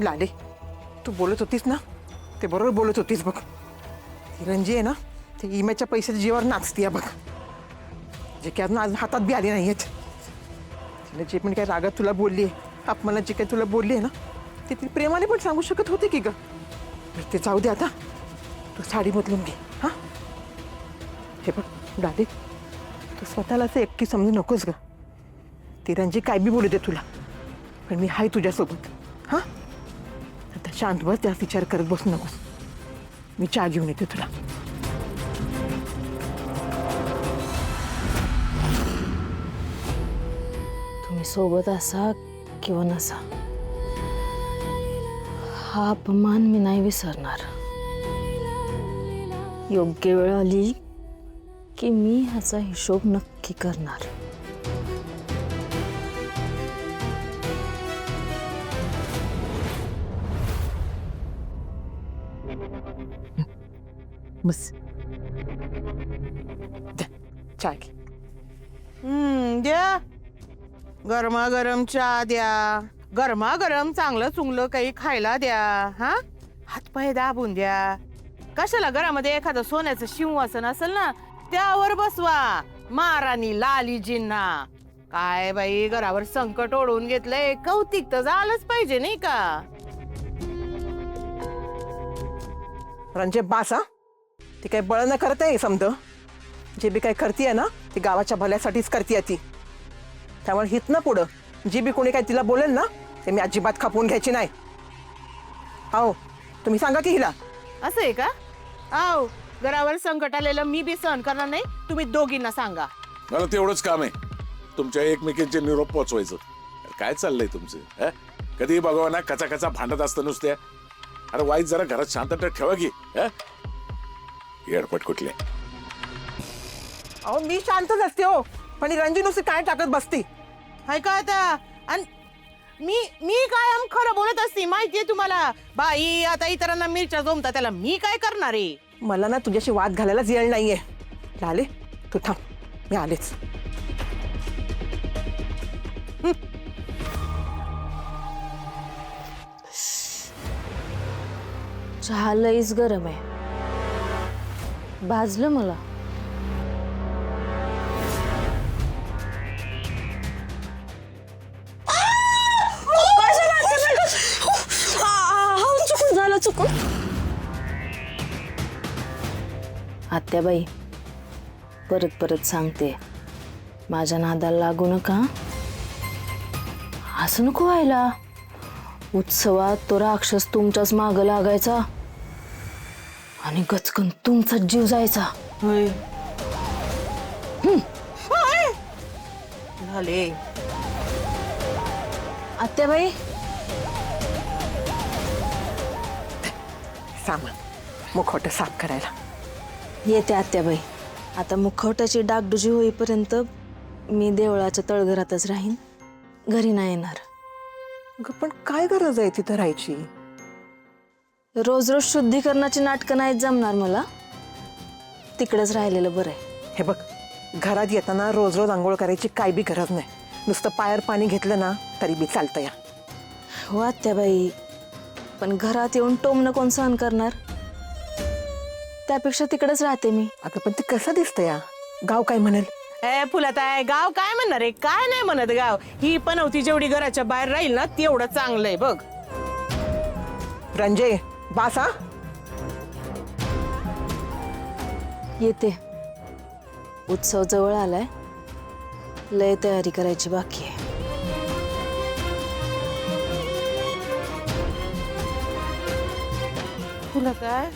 लाले, तू बोलत होतीस ना ते बरोबर बोलत होतीस बघ. ती रंजी आहे ना ते इम्याच्या पैशाच्या जीवावर नाचतीये बघ, जे की अजून आज हातात बी आले नाहीयेत. तिने जे पण काय रागात तुला बोलली आहे, अपमानात जे काही तुला बोलली आहे ना ते ती प्रेमाने पण सांगू शकत होते की ग. ते जाऊ दे आता, तू साडी बदलून घे. हा हे बघ लाले, तू स्वतःला असं एकटी समजू नकोस ग. ती रंजी काय बी बोलू दे तुला, पण मी आहे तुझ्यासोबत. हा आता शांत बस, त्याच विचार करत बसू नकोस. मी चहा घेऊन येते तुला. तुम्ही सोबत असा किंवा नसा, हा अपमान मी नाही विसरणार. योग्य वेळ आली की मी ह्याचा हिशोब नक्की करणार. बस द्या चहा घे. द्या गरमागरम चहा द्या, गरमागरम चांगलं चुंगलं काही खायला द्या. हा हातपाय दाबून द्या. कशाला घरामध्ये एखादं सोन्याचं सिंहासन असेल ना त्यावर बसवा महाराणी लालीजींना. काय बाई घरावर संकट ओढवून घेतलंय, कौतिक तर झालंच पाहिजे नाही का. रंजे बास. हा ती काही बळ न करत आहे समज, जे बी काय करतीये ना ती गावाच्या भल्यासाठीच करतीये ती. त्यामुळे हित ना पुढं जी बी कोणी काय तिला बोलेल ना ते मी अजिबात खपवून घ्यायची नाही. हो तुम्ही सांगा की हिला. असं आहे का? आओ घरावर संकट आलेलं मी बी सहन करणार नाही, तुम्ही दोघींना सांगा. मला तेवढंच काम आहे, तुमच्या एकमेकींचे निरोप पोचवायचं. काय चाललंय तुमचं? कधी बघावा ना कचा कचा भांडत असतं नुसत्या. अरे वाईट जरा घरात शांतता ठेवा की. एडपट कुठले. अहो मी शांतच असते हो, पण ही रंजी नुसती काय टाकत बसती. हाय का आता. आणि मी कायम खरं बोलत असते माहितीये तुम्हाला. बाई आता इतरांना मिरच्या जमता त्याला मी काय करणार आहे. मला ना तुझ्याशी वाद घालायलाच येळ नाहीये. लाले तू थांब, मी आलेच. चहा लईच गरम आहे, भाजलं मला. चुकून झालं, चुकून. आत्याबाई परत परत सांगते, माझ्या नादाला लागू नका. असं नको व्हायला. उत्सवात तो राक्षस तुमच्याच माग लागायचा आणि गचकन तुमचाच जीव जायचा. झाले आत्याबाई सामान मुखवटं साफ करायला येते. आत्याबाई आता मुखवट्याची डागडुजी होईपर्यंत मी देवळाच्या तळघरातच राहीन, घरी नाही येणार. पण काय गरज आहे तिथं राहायची? रोज रोज शुद्धीकरणाची नाटकं नाहीत जमणार मला, तिकडेच राहिलेलं बरं आहे. हे बघ, घरात येताना रोज रोज आंघोळ करायची काय बी गरज नाही. नुसतं पायावर पाणी घेतलं ना तरी बी चालतं या. हो आत्याबाई, पण घरात येऊन टोमणं कोण सहन करणार? त्यापेक्षा तिकडेच राहते मी. अगं पण ते कसं दिसतं या, गाव काय म्हणेल? फुलात आहे गाव काय म्हणणार आहे? काय नाही म्हणत गाव. ही पनवती जेवढी घराच्या बाहेर राहील ना तेवढं चांगलंय बघ. रंजे बास. हा येते. उत्सव जवळ आलाय, लय तयारी करायची बाकी आहे. तुला काय,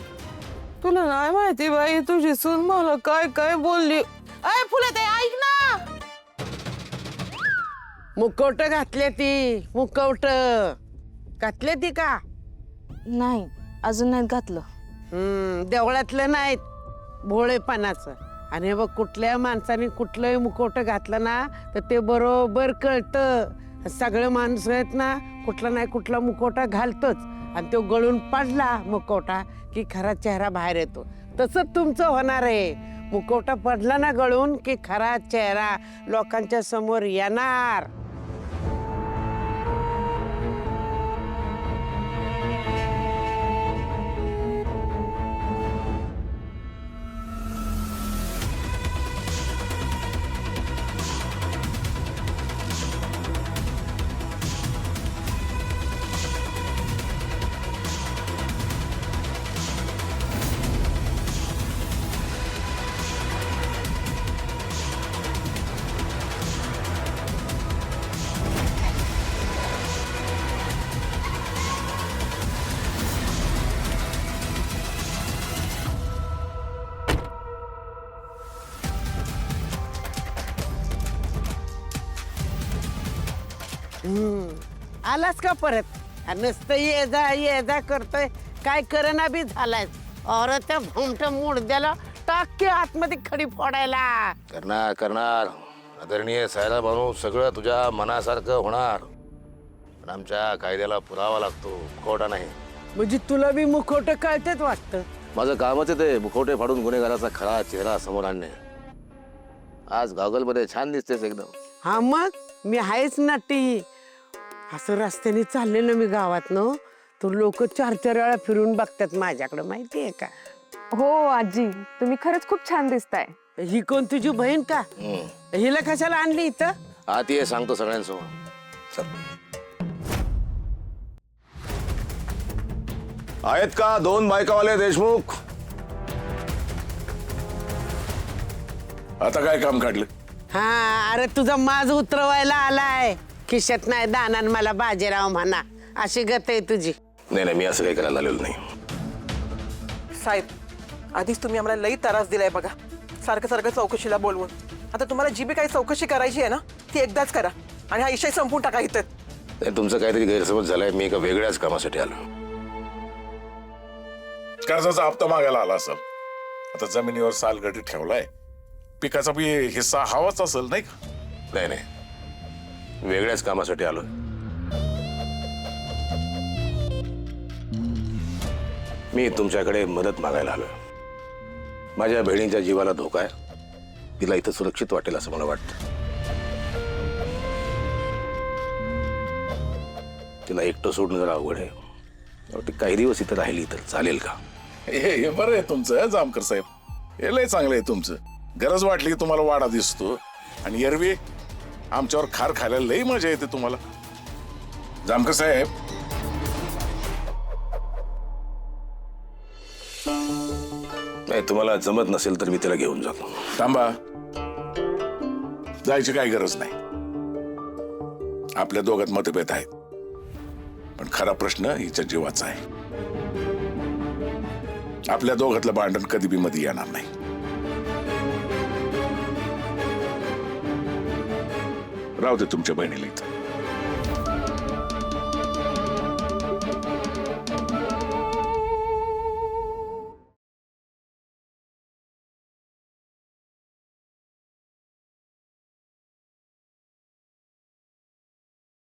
तुला नाही माहिती बाई तुझी सून मला काय काय बोलली. अय फुलात आहे ऐक ना. मुखवट घातले ती, मुखवट घातले ती का? नाही अजून नाहीत घातलं. देवळातलं नाहीत, भोळेपणाचं. आणि बघ कुठल्या माणसाने कुठलंही मुखवट घातलं ना तर ते बरोबर कळतं. सगळे माणसं आहेत ना कुठला नाही कुठला मुखवटा घालतोच, आणि तो गळून पडला मुखवटा की खरा चेहरा बाहेर येतो. तसंच तुमचं होणार आहे. मुखवटा पडला ना गळून की खरा चेहरा लोकांच्या समोर येणार. आलास का परत नुसतं ये जा करतोय काय करना बी झालाय और त्या भोमट मुडद्याला टाके आतमध्ये खडी फोडायला करणार करणार आदरणीय सायला बानू सगळं तुझ्या मनासारखं होणार पण आमच्या कायद्याला पुरावा लागतो खोटा नाही म्हणजे तुला बी मुखवट कळतेच वाटतं माझं कामच आहे ते मुखवटे फाडून गुन्हेगाराचा खरा चेहरा समोर आणणे आज गॉगलमध्ये छान दिसतेस एकदम हा मग मी आहेच नटी असं रस्त्याने चालले ना मी गावात न तर लोक 4-4 वेळा फिरून बघतात माझ्याकडे माहितीये का हो आजी तुम्ही खरंच खूप छान दिसताय ही कोण तुझी बहीण का हिला कशाला आणली इथं आत ये सांगतो सगळ्यांसमोर चल आहेत का 2 बायकावाले देशमुख आता काय काम काढलं हा अरे तुझा माज उतरवायला आलाय खिशात नाही दानान मला बाजीराव म्हणा अशी गत आहे तुझी नाही मी असं काही करायला आलेलो नाही साहेब आधीच तुम्ही आम्हाला लई त्रास दिलाय बघा सारखं सारखं चौकशीला बोलवून आता तुम्हाला जी बी काही चौकशी करायची आहे ना ती एकदाच करा आणि हा विषय संपून टाका इथं नाही, तुमचं काहीतरी गैरसमज झालाय मी एका वेगळ्याच कामासाठी आलो कर्जाचा हप्ता मागायला आला असेल आता जमिनीवर सालगडी ठेवलाय पिकाचा बी हिस्सा हवाच असेल नाही का नाही वेगळ्याच कामासाठी आलोय मी तुमच्याकडे मदत मागायला आलोय माझ्या बहिणीच्या जीवाला धोका आहे तिला इथं सुरक्षित वाटेल असं मला वाटतं तिला एकटं सोडणं जरा अवघड आहे ती काही दिवस इथं राहिली तर चालेल का हे बरं आहे तुमचं जामकर साहेब हे लय चांगलं आहे तुमचं गरज वाटली की तुम्हाला वाडा दिसतो आणि एरवी आमच्यावर खार खायला लई मजा येते तुम्हाला जामकर साहेब नाही तुम्हाला जमत नसेल तर मी तिला घेऊन जातो थांबा जायची काही गरज नाही आपल्या दोघात मतभेद आहेत पण खरा प्रश्न हिच्या जीवाचा आहे आपल्या दोघातलं भांडण कधी बी मध्ये येणार नाही राहू दे तुमच्या बहिणीला इथं